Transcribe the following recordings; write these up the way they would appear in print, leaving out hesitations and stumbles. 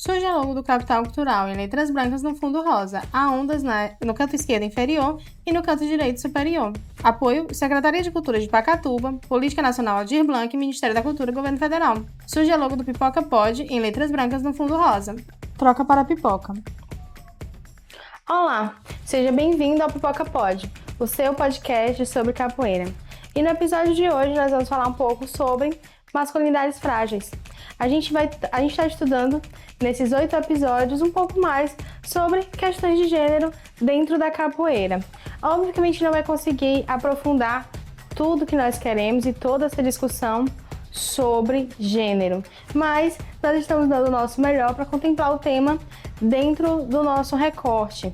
Surge ao longo do capital cultural em letras brancas no fundo rosa, há ondas no canto esquerdo inferior e no canto direito superior. Apoio: Secretaria de Cultura de Pacatuba, Política Nacional Aldir Blanc, Ministério da Cultura e Governo Federal. Surge ao logo do Pipoca Pod em letras brancas no fundo rosa. Troca para pipoca. Olá, seja bem-vindo ao Pipoca Pod, o seu podcast sobre capoeira. E no episódio de hoje nós vamos falar um pouco sobre masculinidades frágeis. A gente está estudando nesses 8 episódios um pouco mais sobre questões de gênero dentro da capoeira. Óbvio que a gente não vai conseguir aprofundar tudo que nós queremos e toda essa discussão sobre gênero, mas nós estamos dando o nosso melhor para contemplar o tema dentro do nosso recorte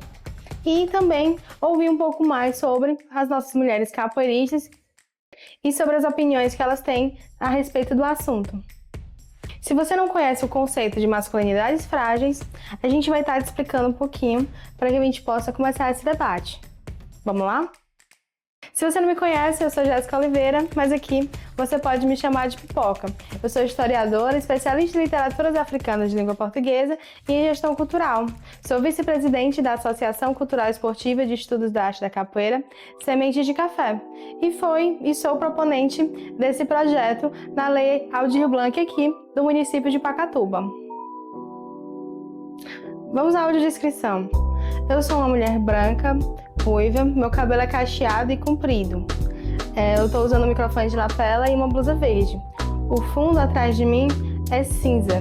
e também ouvir um pouco mais sobre as nossas mulheres capoeiristas e sobre as opiniões que elas têm a respeito do assunto. Se você não conhece o conceito de masculinidades frágeis, a gente vai estar te explicando um pouquinho para que a gente possa começar esse debate. Vamos lá? Se você não me conhece, eu sou Jéssica Oliveira, mas aqui você pode me chamar de Pipoca. Eu sou historiadora, especialista em literaturas africanas de língua portuguesa e em gestão cultural. Sou vice-presidente da Associação Cultural Esportiva de Estudos da Arte da Capoeira, Semente de Café. E sou proponente desse projeto na Lei Aldir Blanc aqui do município de Pacatuba. Vamos à audiodescrição. Eu sou uma mulher branca, ruiva, meu cabelo é cacheado e comprido. Eu estou usando um microfone de lapela e uma blusa verde. O fundo atrás de mim é cinza.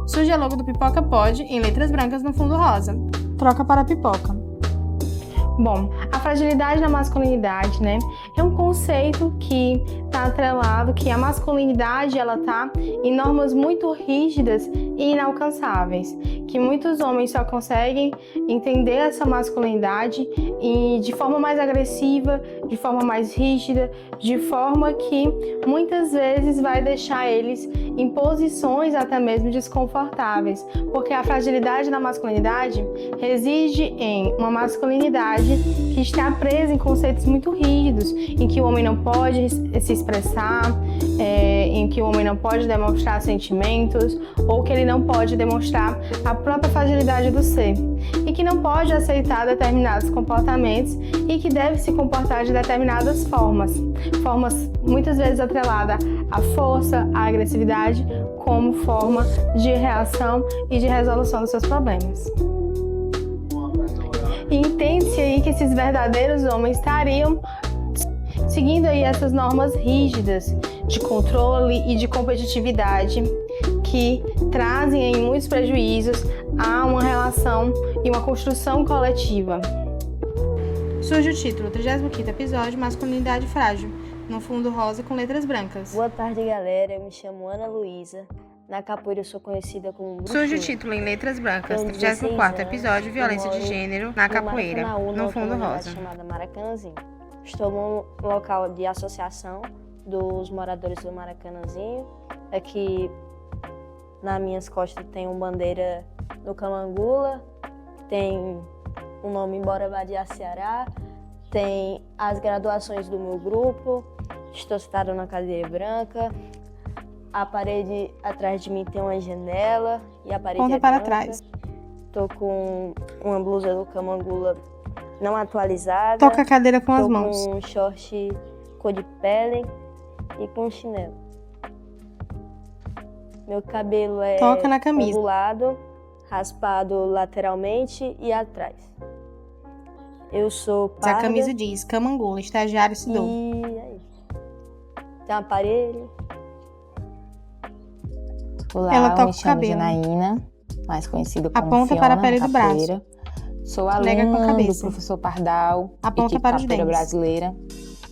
Surge a logo do Pipoca Pod em letras brancas no fundo rosa. Troca para pipoca. Bom, a fragilidade da masculinidade, é um conceito que está atrelado, que a masculinidade ela está em normas muito rígidas e inalcançáveis, que muitos homens só conseguem entender essa masculinidade e de forma mais agressiva, de forma mais rígida, de forma que muitas vezes vai deixar eles em posições até mesmo desconfortáveis, porque a fragilidade da masculinidade reside em uma masculinidade que está presa em conceitos muito rígidos, em que o homem não pode se expressar, em que o homem não pode demonstrar sentimentos, ou que ele não pode demonstrar a própria fragilidade do ser, e que não pode aceitar determinados comportamentos e que deve se comportar de determinadas formas muitas vezes atreladas à força, à agressividade, como forma de reação e de resolução dos seus problemas. E entende-se aí que esses verdadeiros homens estariam seguindo aí essas normas rígidas de controle e de competitividade que trazem aí muitos prejuízos a uma relação e uma construção coletiva. Surge o título, 35º episódio, Masculinidade Frágil, no fundo rosa com letras brancas. Boa tarde, galera. Eu me chamo Ana Luísa. Na capoeira eu sou conhecida como Bruxinha. Surge o título em letras brancas, 34º episódio, Violência de Gênero na capoeira, no fundo rosa. Chamada Maracanãzinho. Estou num local de associação dos moradores do Maracanãzinho. Aqui nas minhas costas tem uma bandeira no Camangula, tem o nome Bora Vadiar Ceará, tem as graduações do meu grupo, estou sentada na cadeira branca. A parede atrás de mim tem uma janela e a parede Ponta é para branca. trás. Tô com uma blusa do Camangula não atualizada. Toca a cadeira com as mãos. Tô com um short cor de pele e com um chinelo. Meu cabelo é Toca na camisa. ondulado, raspado lateralmente e atrás. Eu sou parda. A camisa diz, Camangula, estagiário Sidou. E é isso. Tem um aparelho. Olá, Ela toca eu me o chamo cabelo. Janaína, mais conhecida como Aponta Fiona, para a pele na do braço. capoeira. Sou Nega com a aluna do cabeça. professor Pardal, Aponta equipe para os capoeira dentes. brasileira.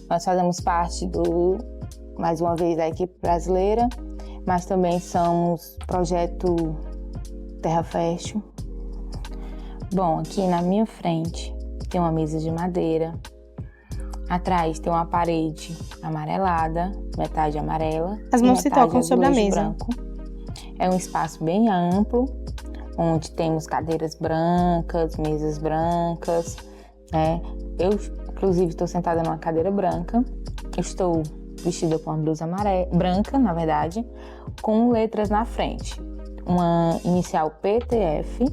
Nós fazemos parte mais uma vez, da equipe brasileira, mas também somos projeto Terra Fértil. Bom, aqui na minha frente tem uma mesa de madeira. Atrás tem uma parede amarelada, metade amarela. As mãos se metade tocam sobre a azulejo mesa. branco. É um espaço bem amplo, onde temos cadeiras brancas, mesas brancas, né? Eu, inclusive, estou sentada numa cadeira branca. Estou vestida com uma blusa branca, na verdade, com letras na frente. uma inicial PTF.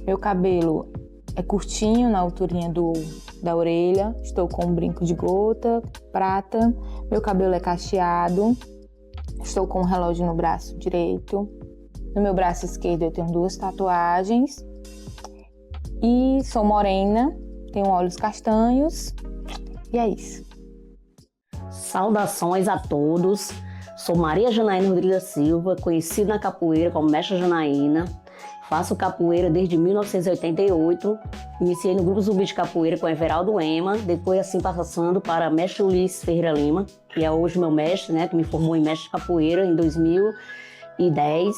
Meu cabelo é curtinho, na alturinha da orelha. Estou com um brinco de gota, prata. Meu cabelo é cacheado. Estou com um relógio no braço direito. No meu braço esquerdo eu tenho 2 tatuagens. E sou morena, tenho olhos castanhos. E é isso. Saudações a todos. Sou Maria Janaína Rodrigues da Silva, conhecida na capoeira como Mestra Janaína. Faço capoeira desde 1988. Iniciei no Grupo Zumbi de Capoeira com Everaldo Ema, depois assim passando para Mestre Ulisses Ferreira Lima, que é hoje meu mestre, né, que me formou em Mestre de Capoeira em 2010.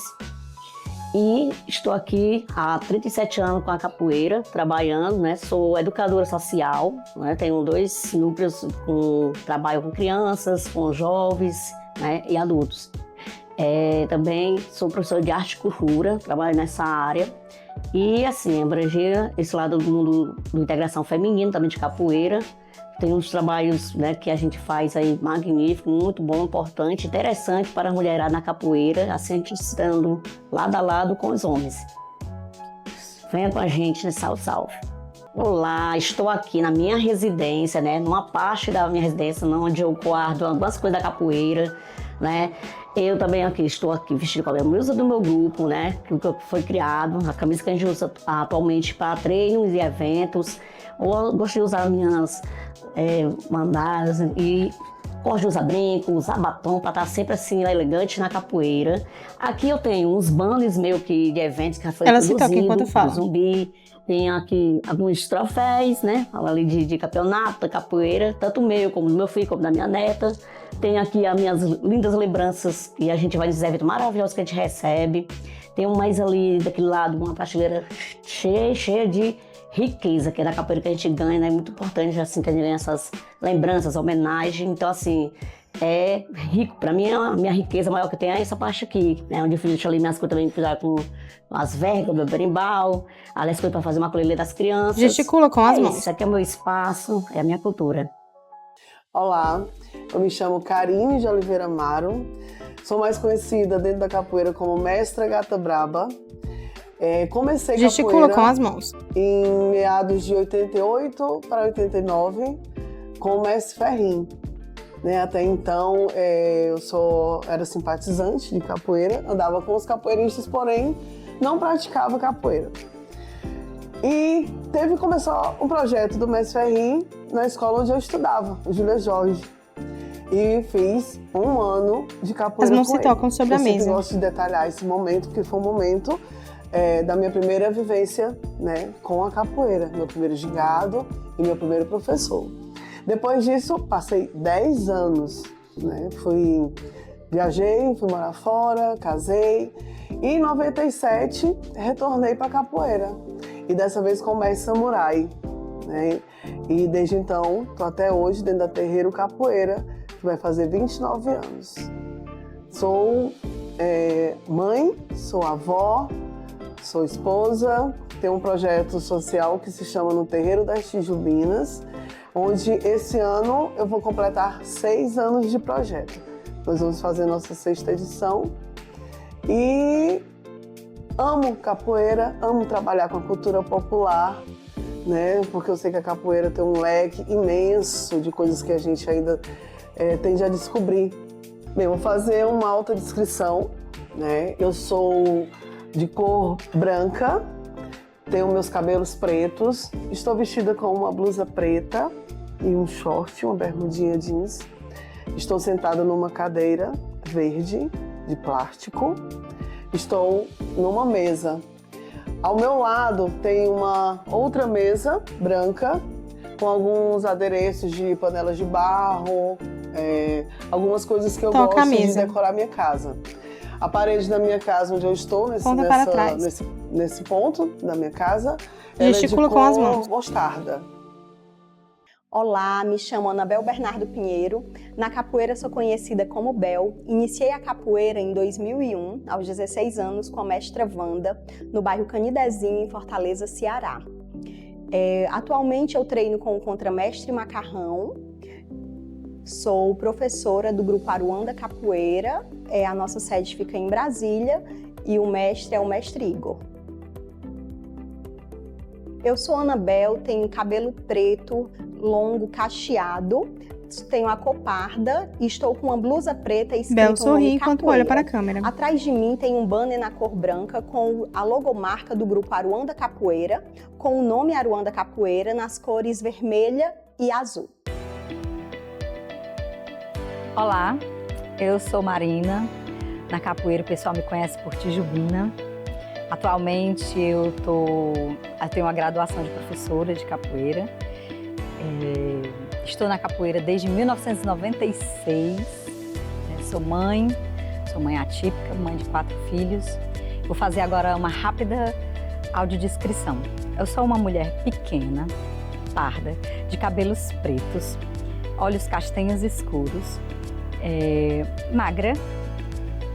E estou aqui há 37 anos com a capoeira, trabalhando, né? Sou educadora social, né? Tenho 2 núcleos, trabalho com crianças, com jovens, né? E adultos. Também sou professora de arte e cultura, trabalho nessa área. E assim, abranger esse lado do mundo da integração feminina, também de capoeira. Tem uns trabalhos, né, que a gente faz aí magnífico, muito bom, importante, interessante para a mulherada na capoeira, assim a gente estando lado a lado com os homens. Venha com a gente, né? Salve, salve. Olá, estou aqui na minha residência, né, numa parte da minha residência, onde eu guardo algumas coisas da capoeira, né. Eu também estou aqui vestido com a blusa do meu grupo, né, que foi criado, a camisa que a gente usa atualmente para treinos e eventos. Eu gosto de usar minhas mandalas e gosto de usar brinco, usar batom para estar sempre assim elegante na capoeira. Aqui eu tenho uns banners meus de eventos que foi Ela cita aqui enquanto fala. Zumbi. Tem aqui alguns troféus, né? Ali de campeonato, da capoeira, tanto meu como do meu filho, como da minha neta. Tem aqui as minhas lindas lembranças que a gente vai nos eventos maravilhosos que a gente recebe. Tem mais ali daquele lado, uma prateleira cheia de riqueza, que é da capoeira que a gente ganha, né? É muito importante assim que a gente ganha essas lembranças, homenagens. Então, assim, é rico. Para mim, a minha riqueza maior que eu tenho é essa parte aqui, né? Onde eu fiz ali minhas coisas também, com as vergas, meu berimbau, ali as coisas para fazer uma colheita das crianças. Gesticula com as mãos. Isso aqui é o meu espaço, é a minha cultura. Olá, eu me chamo Karine de Oliveira Amaro, sou mais conhecida dentro da capoeira como Mestra Gata Braba. Comecei Gesticula capoeira com as mãos. em meados de 88 para 89 com o Mestre Ferrim. Né? Até então eu era simpatizante de capoeira, andava com os capoeiristas, porém não praticava capoeira. E começou um projeto do Mestre Ferrim na escola onde eu estudava, o Júlia Jorge. E fiz 1 ano de capoeira. As mãos com se tocam sobre a mesa. Eu sempre gosto de detalhar esse momento, porque foi um momento da minha primeira vivência, né, com a capoeira. Meu primeiro gingado e meu primeiro professor. Depois disso, passei 10 anos. Né, viajei, fui morar fora, casei. E em 97, retornei para a capoeira. E dessa vez com o Mestre Samurai. Né? E desde então, estou até hoje dentro da Terreiro Capoeira, que vai fazer 29 anos. Sou mãe, sou avó, sou esposa, tenho um projeto social que se chama No Terreiro das Tijubinas, onde esse ano eu vou completar 6 anos de projeto. Nós vamos fazer nossa 6ª edição e amo capoeira, amo trabalhar com a cultura popular, né? Porque eu sei que a capoeira tem um leque imenso de coisas que a gente ainda tende a descobrir. Bem, vou fazer uma autodescrição, né? Eu sou de cor branca, tenho meus cabelos pretos, estou vestida com uma blusa preta e um short, uma bermudinha jeans. Estou sentada numa cadeira verde de plástico. Estou numa mesa. Ao meu lado tem uma outra mesa branca com alguns adereços de panelas de barro, algumas coisas que eu gosto de decorar minha casa. A parede da minha casa, onde eu estou, nesse ponto da minha casa, ela é de cor mostarda. Olá, me chamo Anabel Bernardo Pinheiro. Na capoeira sou conhecida como Bel. Iniciei a capoeira em 2001, aos 16 anos, com a mestra Wanda, no bairro Canidezinho, em Fortaleza, Ceará. Atualmente eu treino com o contramestre Macarrão. Sou professora do grupo Aruanda Capoeira. A nossa sede fica em Brasília. e o mestre é o mestre Igor. Eu sou Anabel, tenho cabelo preto, longo, cacheado, tenho a cor parda e estou com uma blusa preta escrito Bel o sorri nome enquanto Capoeira. olha para a câmera. Atrás de mim tem um banner na cor branca com a logomarca do grupo Aruanda Capoeira, com o nome Aruanda Capoeira nas cores vermelha e azul. Olá, eu sou Marina. Na capoeira o pessoal me conhece por Tijubina. Atualmente eu tenho uma graduação de professora de capoeira. Estou na capoeira desde 1996. Sou mãe atípica, mãe de 4 filhos. Vou fazer agora uma rápida audiodescrição. Eu sou uma mulher pequena, parda, de cabelos pretos, olhos castanhos escuros, magra,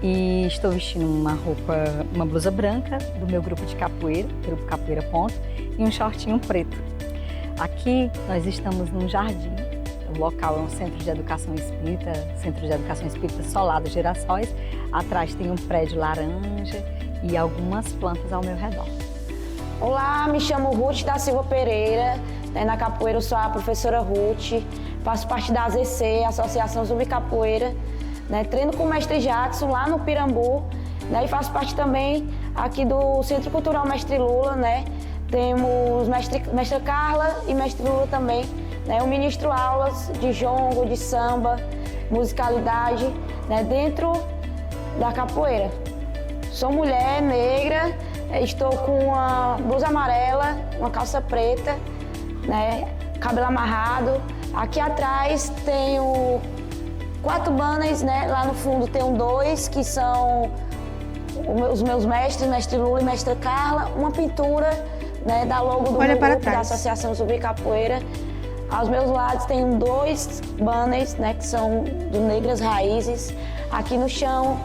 e estou vestindo uma blusa branca do meu grupo de capoeira, Grupo Capoeira Ponto, e um shortinho preto. Aqui nós estamos num jardim. O local é um Centro de Educação Espírita Solado Girassóis. Atrás tem um prédio laranja e algumas plantas ao meu redor. Olá, me chamo Ruth da Silva Pereira. Na capoeira eu sou a professora Ruth. Faço parte da AZC, Associação Zumbi Capoeira. Treino com o mestre Jackson lá no Pirambu. E faço parte também aqui do Centro Cultural Mestre Lula. Temos mestra Carla e mestre Lula também. Eu ministro aulas de jongo, de samba, musicalidade, dentro da capoeira. Sou mulher negra, estou com uma blusa amarela, uma calça preta, cabelo amarrado. Aqui atrás tenho 4 banners, lá no fundo tenho 2 que são os meus mestres, mestre Lula e mestra Carla, uma pintura da logo do meu grupo, da Associação Zumbi Capoeira. Aos meus lados tem 2 banners, que são do Negras Raízes. Aqui no chão,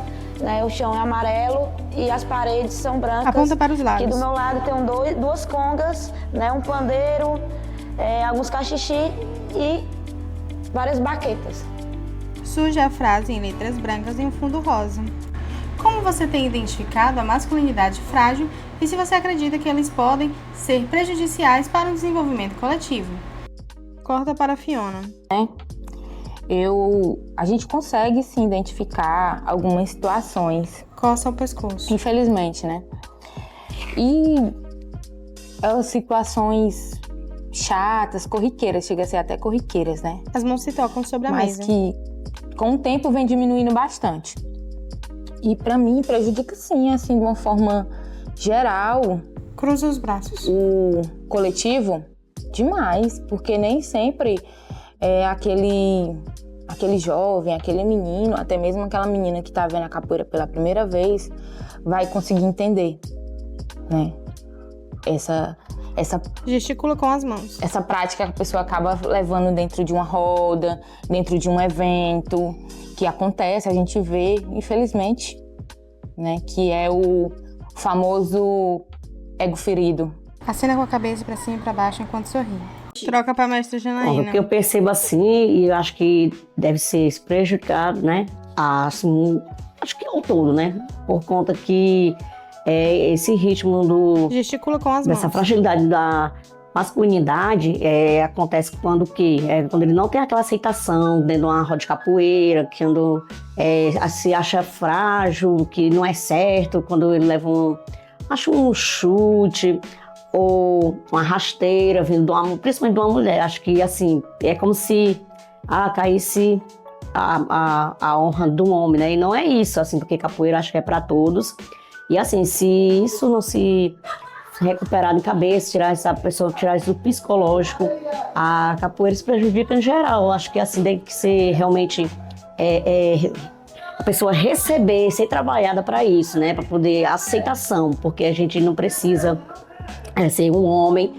o chão é amarelo e as paredes são brancas. Aponta para os lados. Aqui do meu lado tem 2 congas, um pandeiro, alguns cachixi e várias baquetas. Surge a frase em letras brancas em um fundo rosa. Como você tem identificado a masculinidade frágil e se você acredita que eles podem ser prejudiciais para o desenvolvimento coletivo? Corta para a Fiona. A gente consegue sim identificar algumas situações. Coça ao pescoço. Infelizmente, E as situações chatas, corriqueiras, chega a ser até corriqueiras, As mãos se tocam sobre a Mas mesa. que com o tempo vem diminuindo bastante. E pra mim prejudica sim, assim, de uma forma geral. Cruza os braços. O coletivo, demais, porque nem sempre é aquele jovem, aquele menino, até mesmo aquela menina que tá vendo a capoeira pela primeira vez, vai conseguir entender, Essa gesticula com as mãos. Essa prática que a pessoa acaba levando dentro de uma roda, dentro de um evento, que acontece, a gente vê, infelizmente, que é o famoso ego ferido. Acena com a cabeça para cima e para baixo enquanto sorri. Troca para a mestra Janaína. O que eu percebo assim, e eu acho que deve ser prejudicado, assim, acho que é o todo, por conta que esse ritmo gesticula com as dessa mãos. fragilidade da masculinidade acontece quando quando ele não tem aquela aceitação dentro de uma roda de capoeira, que se acha frágil, que não é certo, quando ele leva um chute ou uma rasteira vindo principalmente de uma mulher. Acho que assim, é como se caísse a honra do homem, E não é isso, assim, porque capoeira acho que é para todos. E assim, se isso não se recuperar de cabeça, tirar isso do psicológico, a capoeira se prejudica em geral. Eu acho que assim tem que ser realmente a pessoa receber, ser trabalhada para isso, para poder aceitação, porque a gente não precisa ser um homem,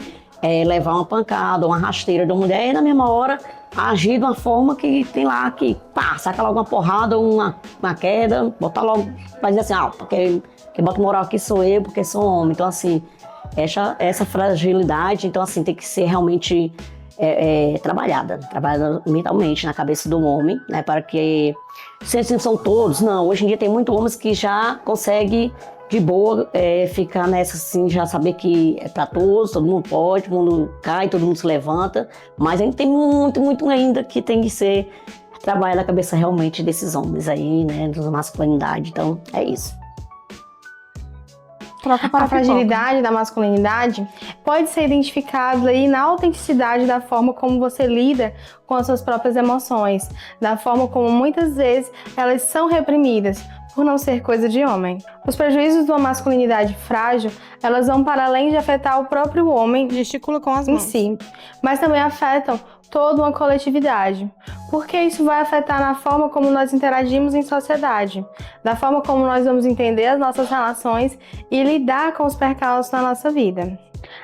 levar uma pancada, uma rasteira de uma mulher e na mesma hora agir de uma forma que tem lá que saca logo uma porrada ou uma queda, botar logo, mas assim, porque quem bota moral aqui sou eu, porque sou homem. Então assim, essa fragilidade, então assim, tem que ser realmente trabalhada mentalmente na cabeça do homem, para que, se assim são todos, não, hoje em dia tem muitos homens que já conseguem de boa, ficar nessa assim, já saber que é pra todos, todo mundo pode, todo mundo cai, todo mundo se levanta, mas ainda tem muito ainda que tem que ser trabalhar na cabeça realmente desses homens aí, né, da masculinidade, então é isso. A fragilidade da masculinidade pode ser identificada aí na autenticidade da forma como você lida com as suas próprias emoções, da forma como muitas vezes elas são reprimidas por não ser coisa de homem. Os prejuízos de uma masculinidade frágil, elas vão para além de afetar o próprio homem Gesticula com as em mãos. si, mas também afetam toda uma coletividade, porque isso vai afetar na forma como nós interagimos em sociedade, da forma como nós vamos entender as nossas relações e lidar com os percalços na nossa vida.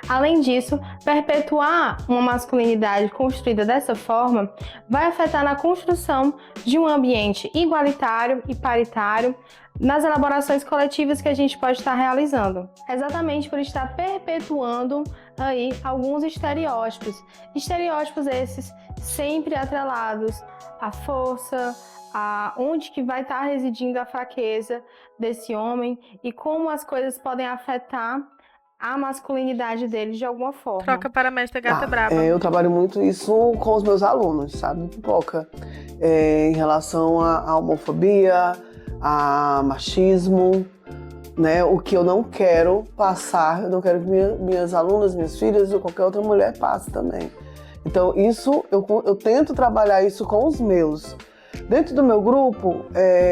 Além disso, perpetuar uma masculinidade construída dessa forma vai afetar na construção de um ambiente igualitário e paritário nas elaborações coletivas que a gente pode estar realizando. Exatamente por estar perpetuando aí alguns estereótipos. Estereótipos esses sempre atrelados à força, a onde que vai estar residindo a fraqueza desse homem e como as coisas podem afetar a masculinidade dele de alguma forma. Troca para a mestra Gata Braba. Eu trabalho muito isso com os meus alunos, sabe, Pipoca? Em relação à homofobia, a machismo, né? O que eu não quero passar, eu não quero que minhas alunas, minhas filhas ou qualquer outra mulher passe também. Então isso, eu tento trabalhar isso com os meus. Dentro do meu grupo,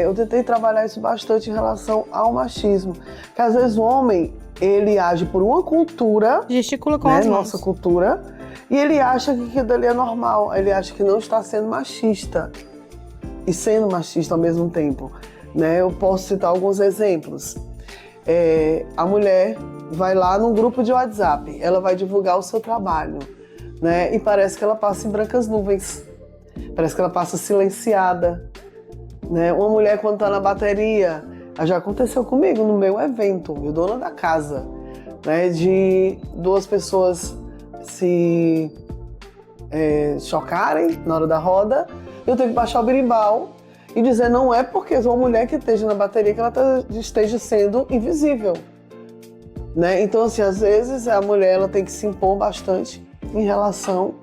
eu tentei trabalhar isso bastante em relação ao machismo. Porque às vezes o homem, ele age por uma cultura, gesticula com as mãos, nossa cultura, e ele acha que aquilo ali é normal, ele acha que não está sendo machista e sendo machista ao mesmo tempo, né? Eu posso citar alguns exemplos. A mulher vai lá num grupo de WhatsApp, ela vai divulgar o seu trabalho, né? E parece que ela passa em brancas nuvens, parece que ela passa silenciada, né? Uma mulher quando está na bateria, já aconteceu comigo no meu evento, eu dona da casa, né, de duas pessoas se chocarem na hora da roda, eu tenho que baixar o berimbau e dizer não é porque é uma mulher que esteja na bateria que ela esteja sendo invisível, né? Então assim, às vezes a mulher ela tem que se impor bastante em relação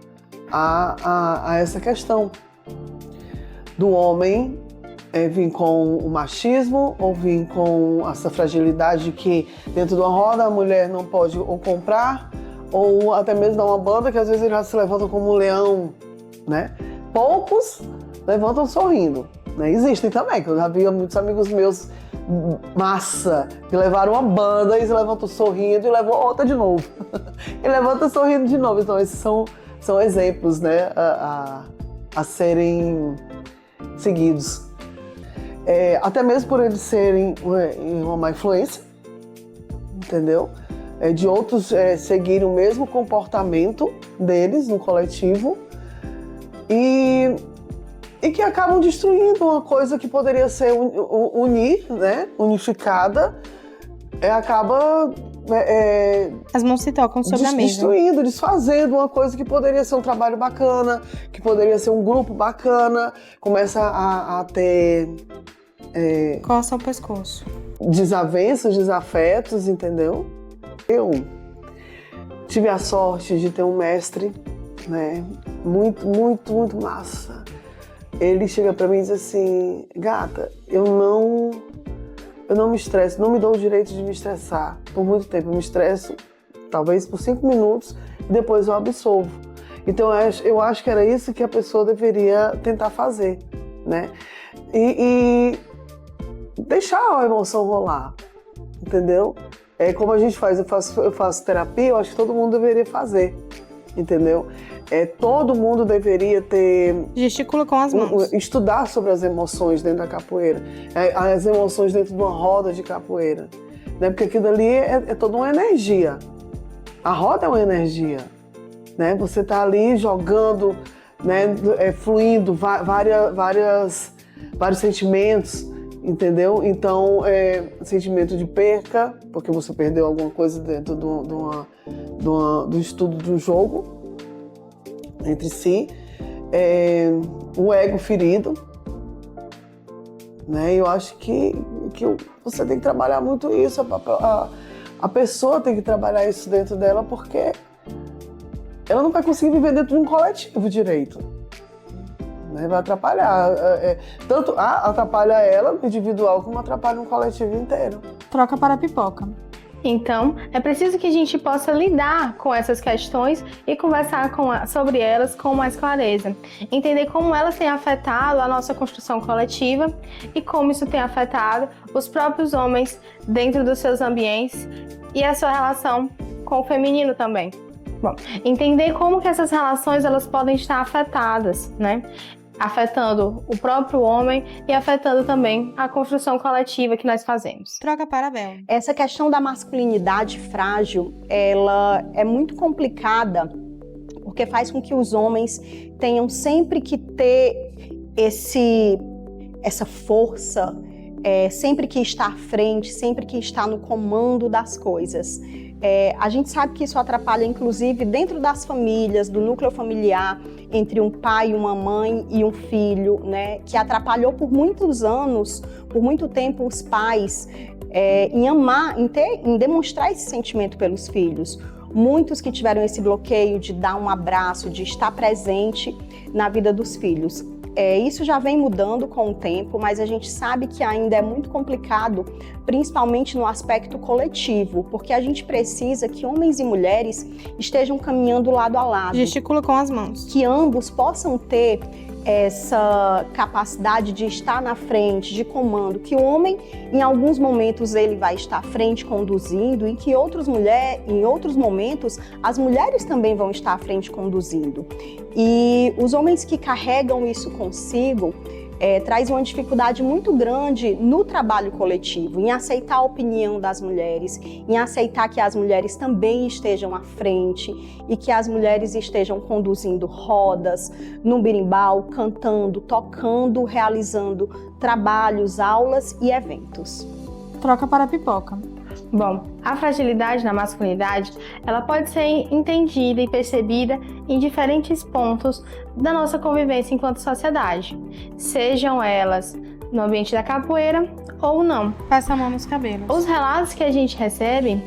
a essa questão do homem vir com o machismo ou vir com essa fragilidade que dentro de uma roda a mulher não pode ou comprar ou até mesmo dar uma banda que às vezes já se levantam como um leão, né? Poucos levantam sorrindo, né? Existem também, que eu já vi muitos amigos meus massa que levaram uma banda e se levantam sorrindo e levam outra de novo. E levanta sorrindo de novo. Então esses são exemplos, né, a serem seguidos. Até mesmo por eles serem uma má influência, entendeu? De outros seguirem o mesmo comportamento deles no coletivo e que acabam destruindo uma coisa que poderia ser né? Unificada, acaba as mãos se tocam sobre a mesa. Destruindo, desfazendo uma coisa que poderia ser um trabalho bacana, que poderia ser um grupo bacana, começa a ter coça ao pescoço, desavenças, desafetos, entendeu? Eu tive a sorte de ter um mestre, né, muito massa. Ele chega pra mim e diz assim: Gata, eu não me estresso, não me dou o direito de me estressar por muito tempo. Eu me estresso talvez por 5 minutos e depois eu absolvo. Então eu acho que era isso que a pessoa deveria tentar fazer, né? E deixar a emoção rolar, entendeu? Como a gente faz, eu faço terapia, eu acho que todo mundo deveria fazer, entendeu? Todo mundo deveria ter... Gesticula com as mãos. Estudar sobre as emoções dentro da capoeira, as emoções dentro de uma roda de capoeira, né? Porque aquilo ali é toda uma energia. A roda é uma energia, né? Você tá ali jogando, né? Fluindo vários sentimentos, entendeu? Então, sentimento de perca, porque você perdeu alguma coisa dentro do estudo do jogo entre si, o ego ferido, né? Eu acho que você tem que trabalhar muito isso, a pessoa tem que trabalhar isso dentro dela, porque ela não vai conseguir viver dentro de um coletivo direito. Né? Vai atrapalhar. Tanto atrapalha ela no individual, como atrapalha um coletivo inteiro. Troca para a pipoca. Então, é preciso que a gente possa lidar com essas questões e conversar sobre elas com mais clareza. Entender como elas têm afetado a nossa construção coletiva e como isso tem afetado os próprios homens dentro dos seus ambientes e a sua relação com o feminino também. Bom, entender como que essas relações elas podem estar afetadas, né? Afetando o próprio homem e afetando também a construção coletiva que nós fazemos. Troca para a Bel. Essa questão da masculinidade frágil, ela é muito complicada, porque faz com que os homens tenham sempre que ter essa força, sempre que estar à frente, sempre que estar no comando das coisas. A gente sabe que isso atrapalha, inclusive, dentro das famílias, do núcleo familiar, entre um pai, uma mãe e um filho, né? Que atrapalhou por muitos anos, por muito tempo, os pais em amar, em demonstrar esse sentimento pelos filhos. Muitos que tiveram esse bloqueio de dar um abraço, de estar presente na vida dos filhos. Isso já vem mudando com o tempo, mas a gente sabe que ainda é muito complicado, principalmente no aspecto coletivo, porque a gente precisa que homens e mulheres estejam caminhando lado a lado. Gesticula com as mãos. Que ambos possam ter essa capacidade de estar na frente, de comando, que o homem, em alguns momentos, ele vai estar à frente conduzindo, e que em outros momentos, as mulheres também vão estar à frente conduzindo. E os homens que carregam isso consigo, traz uma dificuldade muito grande no trabalho coletivo, em aceitar a opinião das mulheres, em aceitar que as mulheres também estejam à frente e que as mulheres estejam conduzindo rodas, no berimbau, cantando, tocando, realizando trabalhos, aulas e eventos. Troca para a pipoca. Bom, a fragilidade na masculinidade, ela pode ser entendida e percebida em diferentes pontos da nossa convivência enquanto sociedade, sejam elas no ambiente da capoeira ou não. Passa a mão nos cabelos. Os relatos que a gente recebe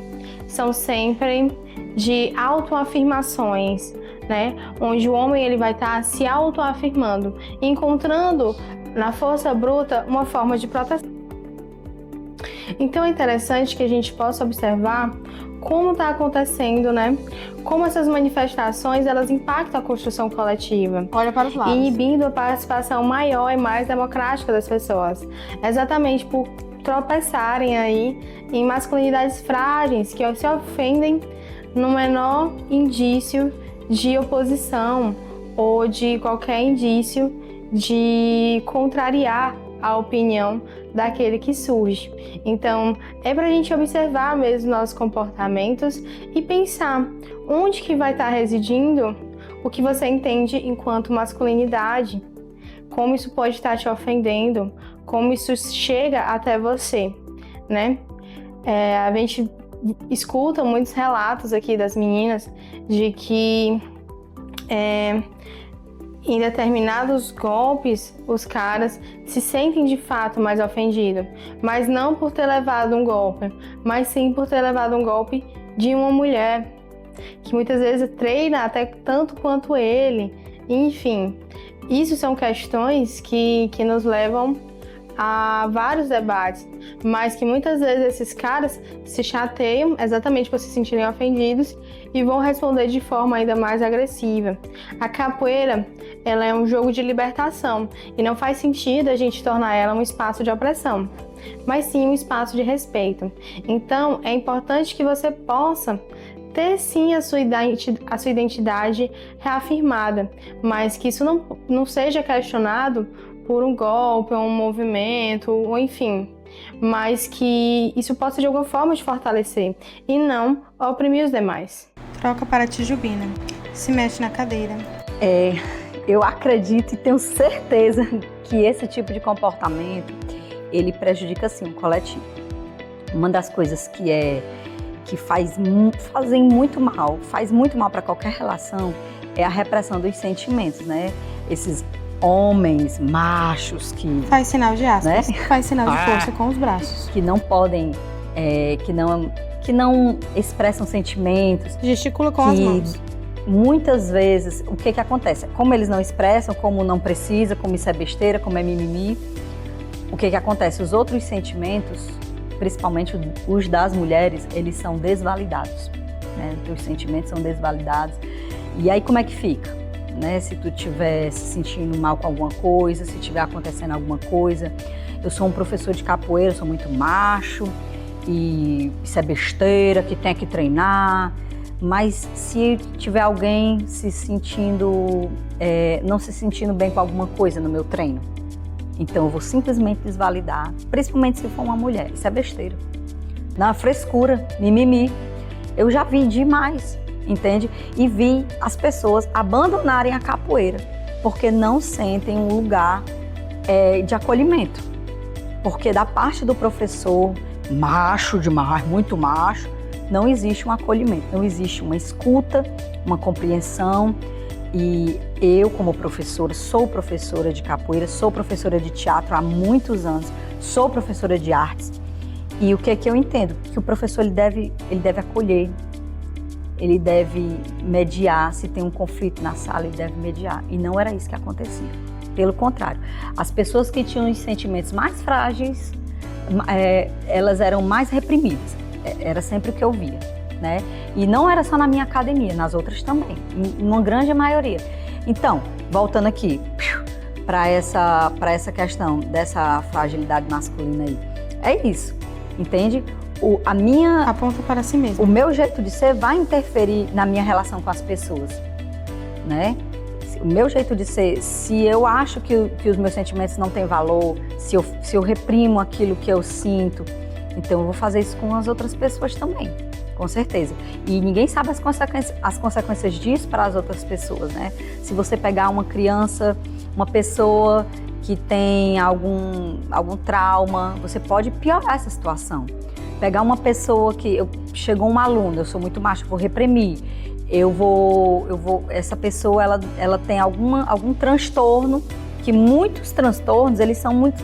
são sempre de autoafirmações, né? Onde o homem ele vai estar se autoafirmando, encontrando na força bruta uma forma de proteção. Então é interessante que a gente possa observar como está acontecendo, né? Como essas manifestações elas impactam a construção coletiva. Olha para os lados. Inibindo a participação maior e mais democrática das pessoas. Exatamente por tropeçarem aí em masculinidades frágeis que se ofendem no menor indício de oposição ou de qualquer indício de contrariar a opinião daquele que surge. Então, é para a gente observar mesmo nossos comportamentos e pensar onde que vai estar residindo o que você entende enquanto masculinidade, como isso pode estar te ofendendo, como isso chega até você, né? A gente escuta muitos relatos aqui das meninas de que em determinados golpes, os caras se sentem de fato mais ofendidos, mas não por ter levado um golpe, mas sim por ter levado um golpe de uma mulher, que muitas vezes treina até tanto quanto ele. Enfim, isso são questões que nos levam a vários debates, mas que muitas vezes esses caras se chateiam exatamente por se sentirem ofendidos e vão responder de forma ainda mais agressiva. A capoeira, ela é um jogo de libertação e não faz sentido a gente tornar ela um espaço de opressão, mas sim um espaço de respeito. Então, é importante que você possa ter sim a sua identidade reafirmada, mas que isso não seja questionado por um golpe, ou um movimento, ou enfim, mas que isso possa de alguma forma te fortalecer e não oprimir os demais. Troca para a Tijubina. Se mexe na cadeira. Eu acredito e tenho certeza que esse tipo de comportamento, ele prejudica sim o coletivo. Uma das coisas que faz muito mal para qualquer relação é a repressão dos sentimentos, né? Esses homens, machos que Faz sinal de aspas, Né? faz sinal de força com os braços. que não podem, que não expressam sentimentos, Gesticula com as que mãos. muitas vezes, o que acontece? Como eles não expressam, como não precisa, como isso é besteira, como é mimimi, o que acontece? Os outros sentimentos, principalmente os das mulheres, eles são desvalidados, né? Os sentimentos são desvalidados. E aí como é que fica? Né? Se tu estiver se sentindo mal com alguma coisa, se estiver acontecendo alguma coisa. Eu sou um professor de capoeira, sou muito macho, e isso é besteira, que tem que treinar. Mas se tiver alguém se sentindo, não se sentindo bem com alguma coisa no meu treino, então eu vou simplesmente desvalidar, principalmente se for uma mulher. Isso é besteira. Não, frescura, mimimi. Eu já vi demais, entende? E vi as pessoas abandonarem a capoeira porque não sentem um lugar de acolhimento. Porque da parte do professor, macho demais, muito macho, não existe um acolhimento, não existe uma escuta, uma compreensão. E eu, como professora, sou professora de capoeira, sou professora de teatro há muitos anos, sou professora de artes. E o que é que eu entendo? Que o professor ele deve acolher, ele deve mediar. Se tem um conflito na sala, ele deve mediar. E não era isso que acontecia. Pelo contrário, as pessoas que tinham os sentimentos mais frágeis, elas eram mais reprimidas. Era sempre o que eu via, né? E não era só na minha academia, nas outras também, em uma grande maioria. Então, voltando aqui para essa questão dessa fragilidade masculina aí, é isso, entende? Aponta para si mesmo. O meu jeito de ser vai interferir na minha relação com as pessoas, né? O meu jeito de ser, se eu acho que os meus sentimentos não têm valor, se eu reprimo aquilo que eu sinto, então eu vou fazer isso com as outras pessoas também, com certeza. E ninguém sabe as consequências disso para as outras pessoas, né? Se você pegar uma criança, uma pessoa que tem algum trauma, você pode piorar essa situação. Pegar uma pessoa chegou um aluno, eu sou muito macho, eu vou reprimir. Essa pessoa, ela tem algum transtorno, que muitos transtornos, eles são muito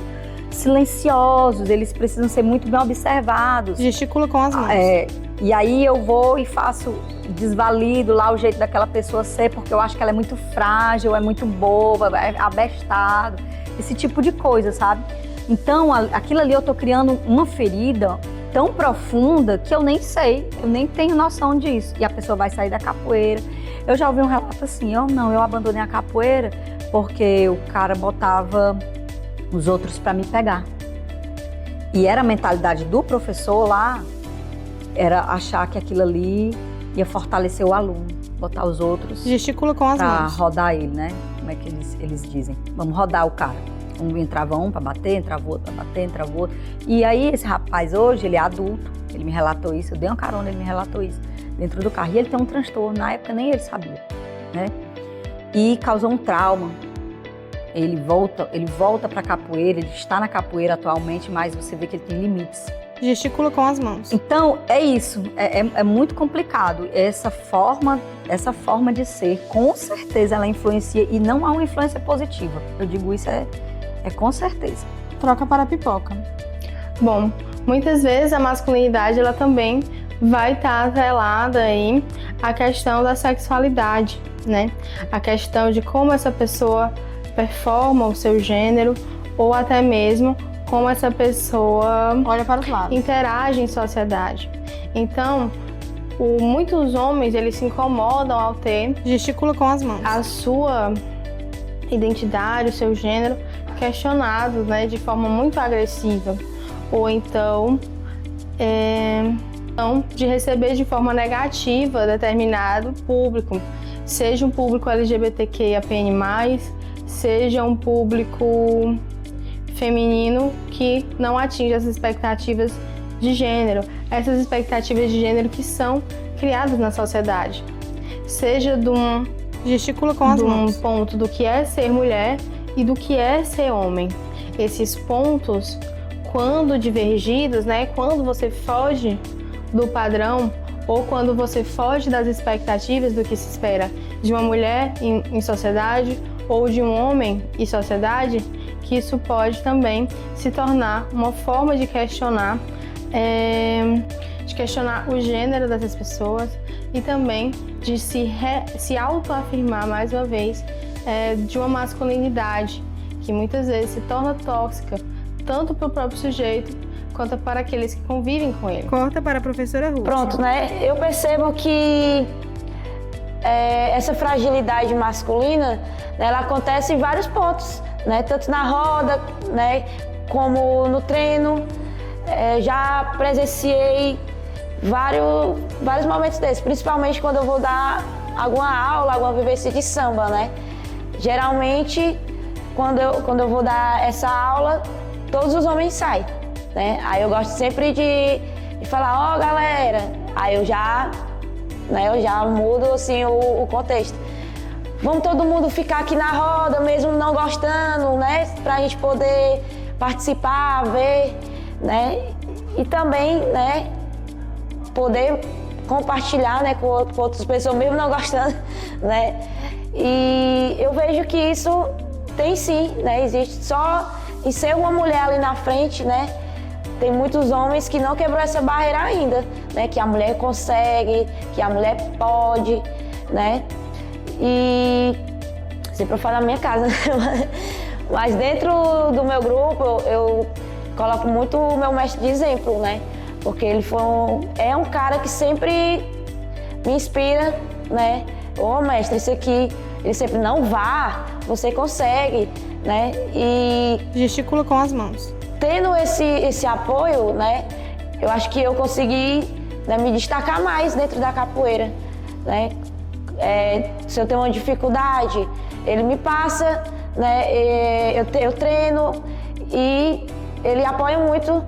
silenciosos, eles precisam ser muito bem observados. Gesticula com as mãos. E aí eu vou e desvalido lá o jeito daquela pessoa ser, porque eu acho que ela é muito frágil, é muito boba, é abestada, esse tipo de coisa, sabe? Então, aquilo ali eu tô criando uma ferida tão profunda que eu nem sei, eu nem tenho noção disso. E a pessoa vai sair da capoeira. Eu já ouvi um relato assim, eu abandonei a capoeira porque o cara botava os outros para me pegar. E era a mentalidade do professor lá, era achar que aquilo ali ia fortalecer o aluno, botar os outros Gesticula com as pra mãos. rodar ele, né? Como é que eles dizem? Vamos rodar o cara. Entrava um para bater, entrava o outro para bater, entrava o outro. E aí esse rapaz hoje, ele é adulto, ele me relatou isso, eu dei uma carona, ele me relatou isso dentro do carro. E ele tem um transtorno, na época nem ele sabia, né? E causou um trauma. Ele volta para a capoeira, ele está na capoeira atualmente, mas você vê que ele tem limites. Gesticula com as mãos. Então, é isso, é muito complicado. Essa forma de ser, com certeza ela influencia, e não há uma influência positiva. Eu digo isso com certeza. Troca para a pipoca. Bom, muitas vezes a masculinidade ela também vai estar atrelada aí à questão da sexualidade, né? A questão de como essa pessoa performa o seu gênero, ou até mesmo como essa pessoa olha para os lados, interage em sociedade. Então, muitos homens eles se incomodam ao ter gesticula com as mãos a sua identidade, o seu gênero questionados, né, de forma muito agressiva, ou então de receber de forma negativa determinado público, seja um público LGBTQIAPN+, seja um público feminino que não atinge as expectativas de gênero, essas expectativas de gênero que são criadas na sociedade, seja gesticula com as mãos, ponto do que é ser mulher e do que é ser homem. Esses pontos, quando divergidos, né, quando você foge do padrão ou quando você foge das expectativas do que se espera de uma mulher em sociedade ou de um homem e sociedade, que isso pode também se tornar uma forma de questionar o gênero dessas pessoas e também de se autoafirmar mais uma vez de uma masculinidade que muitas vezes se torna tóxica, tanto para o próprio sujeito quanto para aqueles que convivem com ele. Corta para a professora Ruth. Pronto, né? Eu percebo que essa fragilidade masculina, né, ela acontece em vários pontos, né? Tanto na roda, né, como no treino. Já presenciei vários momentos desses, principalmente quando eu vou dar alguma aula, alguma vivência de samba, né? Geralmente, quando eu vou dar essa aula, todos os homens saem, né? Aí eu gosto sempre de falar, galera, aí eu já mudo assim o contexto. Vamos todo mundo ficar aqui na roda, mesmo não gostando, né? Pra gente poder participar, ver, né? E também, né, poder compartilhar, né, com outras pessoas, mesmo não gostando, né? E eu vejo que isso tem sim, né? Existe só em ser uma mulher ali na frente, né? Tem muitos homens que não quebrou essa barreira ainda, né? Que a mulher consegue, que a mulher pode, né? E sempre eu falo na minha casa, mas dentro do meu grupo eu coloco muito o meu mestre de exemplo, né? Porque ele é um cara que sempre me inspira, né? Ô mestre, isso aqui, ele sempre não vá, você consegue, né? E gesticula com as mãos. Tendo esse apoio, né? Eu acho que eu consegui, né, me destacar mais dentro da capoeira, né? Se eu tenho uma dificuldade, ele me passa, né? Eu treino e ele apoia muito,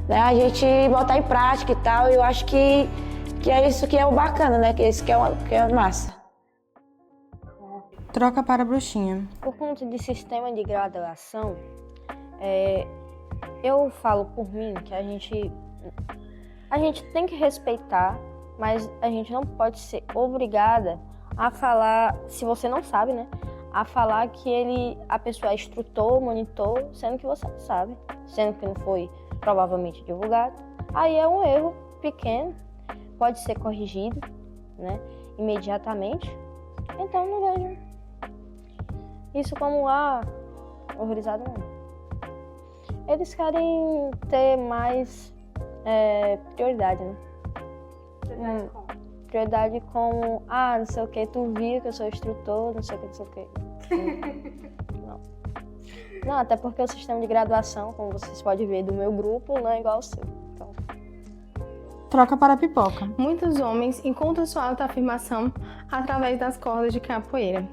né? A gente botar em prática e tal. Eu acho que é isso que é o bacana, né? Que é isso que é massa. Troca para a bruxinha. Por conta de sistema de graduação, eu falo por mim que a gente tem que respeitar, mas a gente não pode ser obrigada a falar, se você não sabe, né? A falar que a pessoa é instrutor, monitor, sendo que você não sabe, sendo que não foi provavelmente divulgado. Aí é um erro pequeno, pode ser corrigido, né, imediatamente. Então não vejo isso como horrorizado não. Eles querem ter mais prioridade, né? Prioridade como, não sei o que, tu viu que eu sou instrutor, não sei o que, não sei o que. Não, até porque o sistema de graduação, como vocês podem ver do meu grupo, não é igual ao seu. Então... Troca para a pipoca. Muitos homens encontram sua autoafirmação através das cordas de capoeira,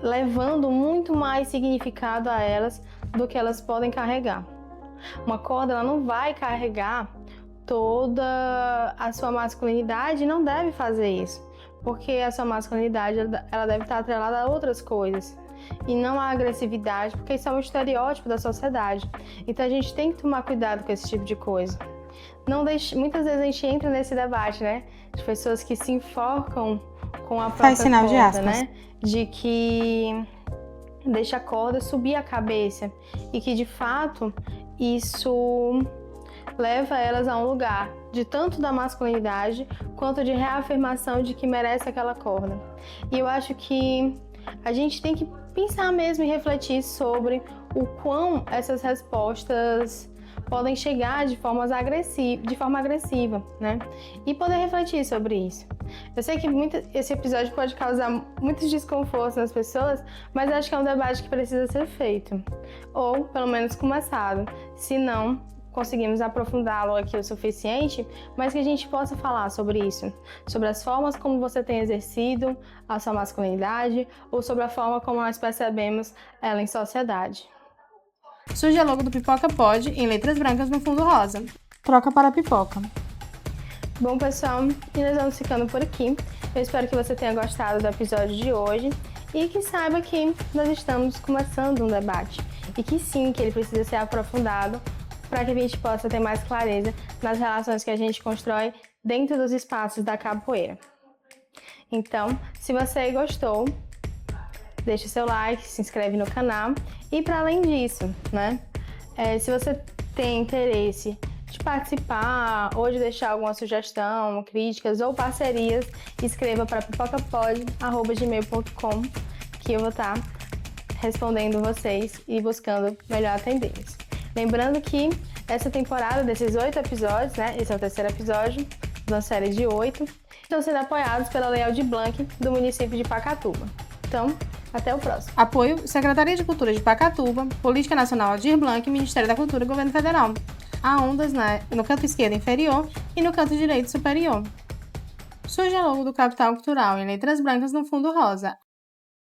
levando muito mais significado a elas do que elas podem carregar. Uma corda, ela não vai carregar toda a sua masculinidade, não deve fazer isso, porque a sua masculinidade ela deve estar atrelada a outras coisas e não a agressividade, porque isso é um estereótipo da sociedade. Então a gente tem que tomar cuidado com esse tipo de coisa. Muitas vezes a gente entra nesse debate, né, de pessoas que se enforcam com a própria Faz sinal corda, de aspas, né, de que deixa a corda subir a cabeça e que de fato isso leva elas a um lugar de tanto da masculinidade quanto de reafirmação de que merece aquela corda. E eu acho que a gente tem que pensar mesmo e refletir sobre o quão essas respostas podem chegar de forma agressiva, né? E poder refletir sobre isso. Eu sei que esse episódio pode causar muitos desconfortos nas pessoas, mas acho que é um debate que precisa ser feito, ou pelo menos começado. Se não conseguimos aprofundá-lo aqui o suficiente, mas que a gente possa falar sobre isso, sobre as formas como você tem exercido a sua masculinidade, ou sobre a forma como nós percebemos ela em sociedade. Surge a logo do Pipoca Pod em letras brancas no fundo rosa. Troca para a pipoca. Bom, pessoal, e nós vamos ficando por aqui. Eu espero que você tenha gostado do episódio de hoje e que saiba que nós estamos começando um debate e que sim, que ele precisa ser aprofundado para que a gente possa ter mais clareza nas relações que a gente constrói dentro dos espaços da capoeira. Então, se você gostou, deixa seu like, se inscreve no canal. E para além disso, né, se você tem interesse de participar ou de deixar alguma sugestão, críticas ou parcerias, escreva para pipocapod@gmail.com, que eu vou estar respondendo vocês e buscando melhor atendê-los. Lembrando que essa temporada desses 8 episódios, né, esse é o terceiro episódio de uma série de 8, estão sendo apoiados pela Lei Aldir Blanc do município de Pacatuba. Então, até o próximo. Apoio Secretaria de Cultura de Pacatuba, Política Nacional Aldir Blanc, Ministério da Cultura e Governo Federal. Há ondas no canto esquerdo inferior e no canto direito superior. Surge a logo do Capital Cultural em letras brancas no fundo rosa.